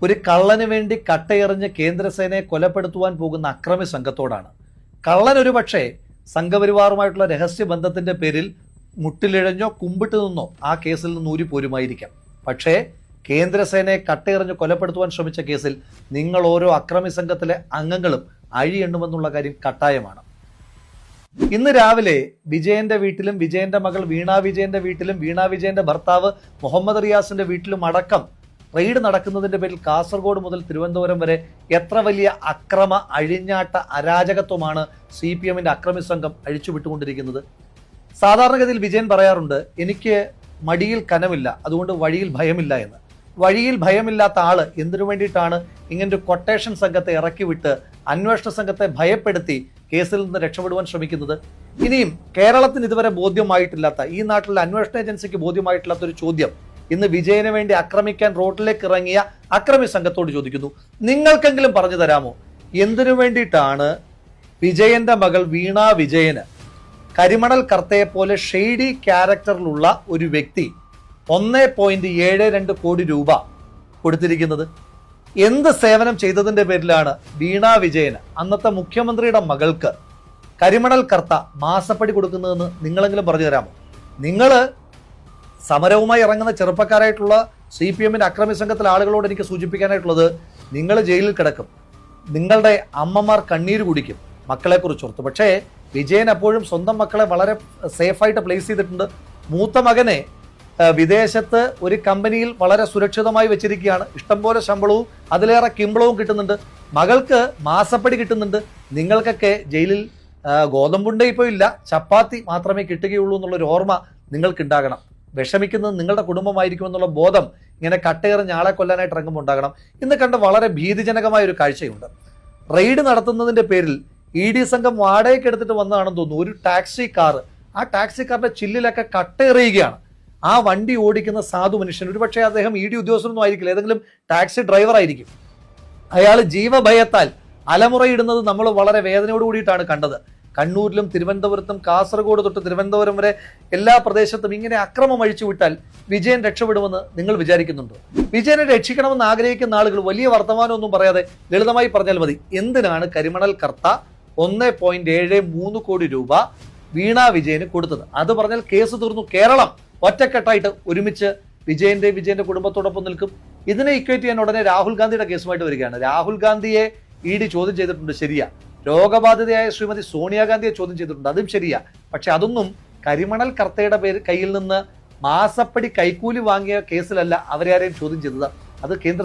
ഒരു കള്ളന് വേണ്ടി കട്ടയെറിഞ്ഞ് കേന്ദ്രസേനയെ കൊലപ്പെടുത്തുവാൻ പോകുന്ന അക്രമി സംഘത്തോടാണ്. കള്ളൻ ഒരു പക്ഷേ സംഘപരിവാറുമായിട്ടുള്ള രഹസ്യബന്ധത്തിന്റെ പേരിൽ മുട്ടിലിഴഞ്ഞോ കുമ്പിട്ട് നിന്നോ ആ കേസിൽ നിന്ന് ഊരിപ്പോരുമായിരിക്കാം. പക്ഷേ കേന്ദ്രസേനയെ കട്ടയെറിഞ്ഞ് കൊലപ്പെടുത്തുവാൻ ശ്രമിച്ച കേസിൽ നിങ്ങൾ ഓരോ അക്രമി സംഘത്തിലെ അംഗങ്ങളും അഴിയെണ്ണുമെന്നുള്ള കാര്യം കട്ടായമാണ്. ഇന്ന് രാവിലെ വിജയന്റെ വീട്ടിലും വിജയന്റെ മകൾ വീണ വിജയന്റെ വീട്ടിലും വീണ വിജയന്റെ ഭർത്താവ് മുഹമ്മദ് റിയാസിന്റെ വീട്ടിലും അടക്കം റെയ്ഡ് നടക്കുന്നതിന്റെ പേരിൽ കാസർഗോഡ് മുതൽ തിരുവനന്തപുരം വരെ എത്ര വലിയ അക്രമ അഴിഞ്ഞാട്ട അരാജകത്വമാണ് CPM-ന്റെ അക്രമി സംഘം അഴിച്ചുവിട്ടുകൊണ്ടിരിക്കുന്നത്. സാധാരണഗതിയിൽ വിജയൻ പറയാറുണ്ട്, എനിക്ക് മടിയിൽ കനമില്ല, അതുകൊണ്ട് വഴിയിൽ ഭയമില്ല എന്ന്. വഴിയിൽ ഭയമില്ലാത്ത ആള് എന്തിനു വേണ്ടിയിട്ടാണ് ഇങ്ങനൊരു കൊട്ടേഷൻ സംഘത്തെ ഇറക്കി വിട്ട് അന്വേഷണ സംഘത്തെ ഭയപ്പെടുത്തി കേസിൽ നിന്ന് രക്ഷപ്പെടുവാൻ ശ്രമിക്കുന്നത്? ഇനിയും കേരളത്തിന് ഇതുവരെ ബോധ്യമായിട്ടില്ലാത്ത, ഈ നാട്ടിലെ അന്വേഷണ ഏജൻസിക്ക് ബോധ്യമായിട്ടില്ലാത്ത ഒരു ചോദ്യം ഇന്ന് വിജയന് വേണ്ടി ആക്രമിക്കാൻ റോഡിലേക്ക് ഇറങ്ങിയ അക്രമി സംഘത്തോട് ചോദിക്കുന്നു. നിങ്ങൾക്കെങ്കിലും പറഞ്ഞു തരാമോ, എന്തിനു വേണ്ടിയിട്ടാണ് വിജയന്റെ മകൾ വീണ വിജയന് കരിമണൽ കർത്തയെ പോലെ ഷെയ്ഡി ക്യാരക്ടറിലുള്ള ഒരു വ്യക്തി 1.72 കോടി രൂപ കൊടുത്തിരിക്കുന്നത്? എന്ത് സേവനം ചെയ്തതിന്റെ പേരിലാണ് വീണ വിജയന്, അന്നത്തെ മുഖ്യമന്ത്രിയുടെ മകൾക്ക്, കരിമണൽ കർത്ത മാസപ്പടി കൊടുക്കുന്നതെന്ന് നിങ്ങളെങ്കിലും പറഞ്ഞു തരാമോ? നിങ്ങൾ സമരവുമായി ഇറങ്ങുന്ന ചെറുപ്പക്കാരായിട്ടുള്ള CPM-ന്റെ അക്രമി സംഘത്തിലെ ആളുകളോട് എനിക്ക് സൂചിപ്പിക്കാനായിട്ടുള്ളത്, നിങ്ങൾ ജയിലിൽ കിടക്കും, നിങ്ങളുടെ അമ്മമാർ കണ്ണീര് കുടിക്കും മക്കളെ കുറിച്ചോർത്ത്. പക്ഷേ വിജയൻ അപ്പോഴും സ്വന്തം മക്കളെ വളരെ സേഫായിട്ട് പ്ലേസ് ചെയ്തിട്ടുണ്ട്. മൂത്ത മകനെ വിദേശത്ത് ഒരു കമ്പനിയിൽ വളരെ സുരക്ഷിതമായി വെച്ചിരിക്കുകയാണ്. ഇഷ്ടംപോലെ ശമ്പളവും അതിലേറെ കിമ്പളവും കിട്ടുന്നുണ്ട്. മകൾക്ക് മാസപ്പടി കിട്ടുന്നുണ്ട്. നിങ്ങൾക്കൊക്കെ ജയിലിൽ ഗോതമ്പുണ്ട ഇപ്പോൾ ഇല്ല, ചപ്പാത്തി മാത്രമേ കിട്ടുകയുള്ളൂ എന്നുള്ളൊരു ഓർമ്മ നിങ്ങൾക്കുണ്ടാകണം. വിഷമിക്കുന്നത് നിങ്ങളുടെ കുടുംബമായിരിക്കുമെന്നുള്ള ബോധം ഇങ്ങനെ കട്ടയേറിഞ്ഞ ആളെ കൊല്ലാനായിട്ട് ഇറങ്ങുമ്പോൾ ഉണ്ടാകണം. ഇന്ന് കണ്ട വളരെ ഭീതിജനകമായ ഒരു കാഴ്ചയുണ്ട്. റെയ്ഡ് നടത്തുന്നതിന്റെ പേരിൽ ED സംഘം വാടകയ്ക്ക് എടുത്തിട്ട് വന്നതാണെന്ന് തോന്നുന്നു ഒരു ടാക്സി കാർ. ആ ടാക്സി കാറിന്റെ ചില്ലിലൊക്കെ കട്ടയെറിയുകയാണ്. ആ വണ്ടി ഓടിക്കുന്ന സാധു മനുഷ്യൻ, ഒരുപക്ഷെ അദ്ദേഹം ED ഉദ്യോഗസ്ഥനൊന്നും ആയിരിക്കില്ല, ഏതെങ്കിലും ടാക്സി ഡ്രൈവർ ആയിരിക്കും. അയാൾ ജീവഭയത്താൽ അലമുറയിടുന്നത് നമ്മൾ വളരെ വേദനയോട് കൂടിയിട്ടാണ് കണ്ടത്. കണ്ണൂരിലും തിരുവനന്തപുരത്തും കാസർഗോഡ് തൊട്ട് തിരുവനന്തപുരം വരെ എല്ലാ പ്രദേശത്തും ഇങ്ങനെ അക്രമം അഴിച്ചു വിട്ടാൽ വിജയൻ രക്ഷപ്പെടുമെന്ന് നിങ്ങൾ വിചാരിക്കുന്നുണ്ടോ? വിജയനെ രക്ഷിക്കണമെന്ന് ആഗ്രഹിക്കുന്ന ആളുകൾ വലിയ വർത്തമാനമൊന്നും പറയാതെ ലളിതമായി പറഞ്ഞാൽ മതി, എന്തിനാണ് കരിമണൽ കർത്ത 1.73 കോടി രൂപ വീണ വിജയന് കൊടുത്തത്? അത് പറഞ്ഞാൽ കേസ് തീർന്നു. കേരളം ഒറ്റക്കെട്ടായിട്ട് ഒരുമിച്ച് വിജയന്റെ കുടുംബത്തോടൊപ്പം നിൽക്കും. ഇതിനെ ഇക്വേറ്റ് ചെയ്യാൻ ഉടനെ രാഹുൽ ഗാന്ധിയുടെ കേസുമായിട്ട് വരികയാണ്. രാഹുൽ ഗാന്ധിയെ ED ചോദ്യം ചെയ്തിട്ടുണ്ട്, ശരിയാ. രോഗബാധിതയായ ശ്രീമതി സോണിയാഗാന്ധിയെ ചോദ്യം ചെയ്തിട്ടുണ്ട്, അതും ശരിയാ. പക്ഷെ അതൊന്നും കരിമണൽ കർത്തയുടെ കയ്യിൽ നിന്ന് മാസപ്പടി കൈക്കൂലി വാങ്ങിയ കേസിലല്ല അവരെ ആരെയും ചോദ്യം ചെയ്തത്. അത് കേന്ദ്ര